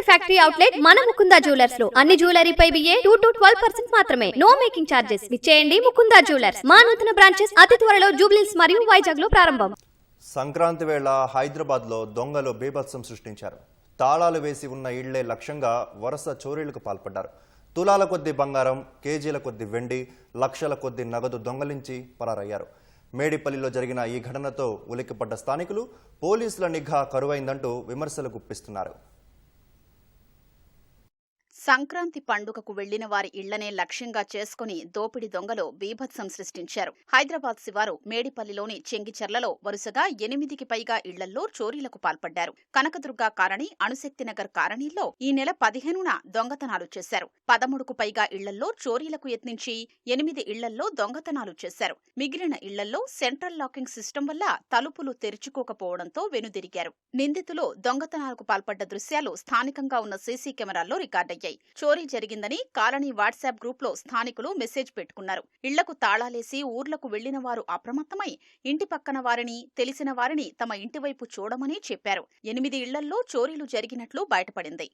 Factory outlet మన Mukunda jewellers లో అన్ని జ్యువెలరీపై బిఏ 2 to 12% మాత్రమే. No making charges. విచ్చేయండి ముకుందా జ్యువెలర్స్. మా నూతన బ్రాంచెస్ అతి త్వరలో జూబ్లీహిల్స్ మరియు వైజాగ్ లో ప్రారంభం. సంక్రాంతి వేళ హైదరాబాద్ లో దొంగలు బీభత్సం సృష్టించారు. తాళాలు వేసి ఉన్న ఇళ్లే లక్ష్యంగా వరుస చోరీలకు పాల్పడ్డారు. తులాల కొద్ది బంగారం, కేజీల కొద్ది వెండి, లక్షల కొద్ది నగదు దొంగలించి పరారయ్యారు. మేడిపల్లిలో జరిగిన ఈ ఘటనతో ఉలిక్కిపడ్డ స్థానికులు పోలీసుల నిఘా కరువైందంటూ విమర్శలు గుప్పిస్తున్నారు. సంక్రాంతి పండుగకు వెళ్లిన వారి ఇళ్లనే లక్ష్యంగా చేసుకుని దోపిడి దొంగలు బీభత్సం సృష్టించారు. హైదరాబాద్ శివారు మేడిపల్లిలోని చెంగిచెర్లలో వరుసగా 8కి పైగా ఇళ్లల్లో చోరీలకు పాల్పడ్డారు. కనకదుర్గ కాలనీ, అణుశక్తినగర్ కాలనీల్లో ఈ నెల 15న దొంగతనాలు చేశారు. 13కు పైగా ఇళ్లల్లో చోరీలకు యత్నించి 8 ఇళ్లల్లో దొంగతనాలు చేశారు. మిగిలిన ఇళ్లల్లో సెంట్రల్ లాకింగ్ సిస్టమ్ వల్ల తలుపులు తెరుచుకోకపోవడంతో వెనుదిరిగారు. నిందితులు దొంగతనాలకు పాల్పడ్డ దృశ్యాలు స్థానికంగా ఉన్న సీసీ కెమెరాల్లో రికార్డయ్యాయి. చోరీ జరిగిందని కాలనీ వాట్సాప్ గ్రూప్ లో స్థానికులు మెసేజ్ పెట్టుకున్నారు. ఇళ్లకు తాళాలేసి ఊర్లకు వెళ్లిన వారు అప్రమత్తమై ఇంటి పక్కన వారిని, తెలిసిన వారిని తమ ఇంటివైపు చూడమని చెప్పారు. 8 ఇళ్లల్లో చోరీలు జరిగినట్లు బయటపడింది.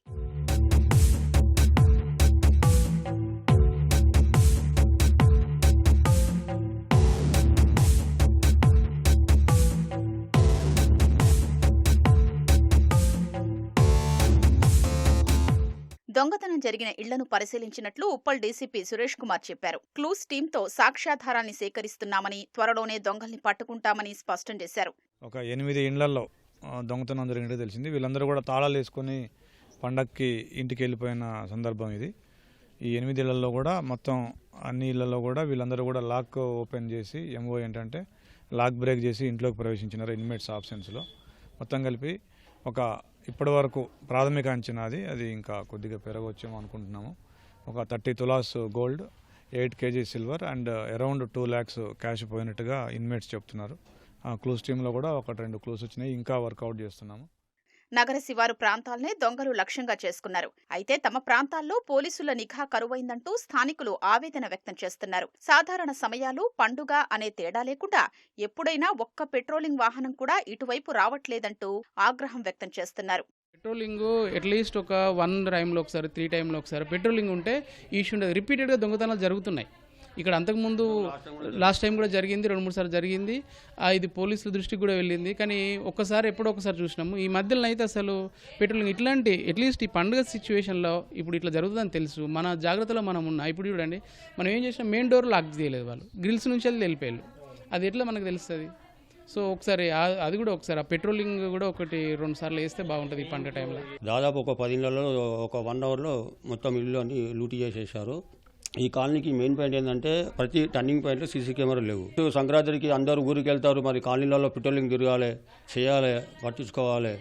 దొంగతనం జరిగిన ఇళ్లను పరిశీలించినట్లు ఉప్పల్ డీసీపీ సురేష్ కుమార్ చెప్పారు. క్లూస్ టీంతో సాక్ష్యాధారాన్ని సేకరిస్తున్నామని, త్వరలోనే దొంగల్ని పట్టుకుంటామని స్పష్టం చేశారు. ఒక 8 ఇళ్లలో దొంగతనం జరిగినట్టు తెలిసింది. వీళ్ళందరూ కూడా తాళాలు వేసుకుని పండక్కి ఇంటికి వెళ్ళిపోయిన సందర్భం ఇది. ఈ 8 ఇళ్లలో కూడా మొత్తం అన్ని ఇళ్లలో కూడా వీళ్ళందరూ కూడా లాక్ ఓపెన్ చేసి, ఎంఓ ఏంటంటే లాక్ బ్రేక్ చేసి ఇంట్లోకి ప్రవేశించినారు ఇన్మేట్స్ ఆబ్సెన్స్లో. మొత్తం కలిపి ఒక ఇప్పటి వరకు ప్రాథమిక అంచనాది, అది ఇంకా కొద్దిగా పెరగవచ్చేమో అనుకుంటున్నాము. ఒక 30 tolas gold, 8 kg silver and around 2 lakhs cash పోయినట్టుగా ఇన్మేట్స్ చెప్తున్నారు. క్లూస్ టీంలో కూడా 1-2 క్లూస్ వచ్చినాయి, ఇంకా వర్కౌట్ చేస్తున్నాము. నగర శివారు ప్రాంతాలనే దొంగలు లక్ష్యంగా చేసుకున్నారు. అయితే తమ ప్రాంతాల్లో పోలీసుల నిఘా కరువైందంటూ స్థానికులు ఆవేదన వ్యక్తం చేస్తున్నారు. సాధారణ సమయాలు, పండుగ అనే తేడా లేకుండా ఎప్పుడైనా ఒక్క పెట్రోలింగ్ వాహనం కూడా ఇటువైపు రావట్లేదంటూ ఆగ్రహం వ్యక్తం చేస్తున్నారు. పెట్రోలింగ్ అట్లీస్ట్ ఒక 1 టైంలో ఒకసారి, 3 టైంలో ఒకసారి పెట్రోలింగ్ ఉంటే ఇష్యూ ఉండదు. రిపీటెడ్గా దొంగతనాలు జరుగుతున్నాయి. ఇక్కడ అంతకుముందు లాస్ట్ టైం కూడా జరిగింది, 2-3 సార్లు జరిగింది. ఇది పోలీసుల దృష్టికి కూడా వెళ్ళింది. కానీ ఒక్కసారి ఎప్పుడో ఒకసారి చూసినాము. ఈ మధ్యలో అయితే అసలు పెట్రోలింగ్ ఇట్లాంటి అట్లీస్ట్ ఈ పండుగ సిచ్యువేషన్లో ఇప్పుడు ఇట్లా జరుగుతుందని తెలుసు, మన జాగ్రత్తలో మనం ఉన్నాం. ఇప్పుడు చూడండి, మనం ఏం చేసినా మెయిన్ డోర్ లాక్ చేయలేదు, వాళ్ళు గ్రిల్స్ నుంచి వెళ్ళి వెళ్ళిపోయారు. అది ఎట్లా మనకు తెలుస్తుంది? సో ఒకసారి అది కూడా ఒకసారి ఆ పెట్రోలింగ్ కూడా 1-2 సార్లు వేస్తే బాగుంటుంది ఈ పండుగ టైంలో. దాదాపు ఒక 10 ఇళ్లలో ఒక 1 అవర్లో మొత్తం ఇల్లు అన్ని లూటీ చేసేసారు. ఈ కాలనీకి మెయిన్ పాయింట్ ఏంటంటే ప్రతి టర్నింగ్ పాయింట్లో సీసీ కెమెరాలు లేవు. సంక్రాంతికి అందరూ ఊరికి వెళ్తారు, మరి కాలనీలలో పెట్రోలింగ్ తిరగాలి, చేయాలి, పట్టించుకోవాలి.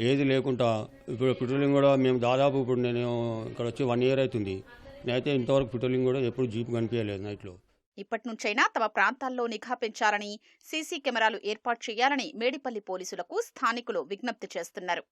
ఏది లేకుండా ఇప్పుడు పెట్రోలింగ్ కూడా మేము దాదాపు ఇప్పుడు నేను ఇక్కడ వచ్చి 1 year అవుతుంది. నేనైతే ఇంతవరకు పెట్రోలింగ్ కూడా ఎప్పుడు జీప్ కనిపించలేదు నైట్లో. ఇప్పటి నుంచైనా తమ ప్రాంతాల్లో నిఘా పెంచాలని, సీసీ కెమెరాలు ఏర్పాటు చేయాలని మేడిపల్లి పోలీసులకు స్థానికులు విజ్ఞప్తి చేస్తున్నారు.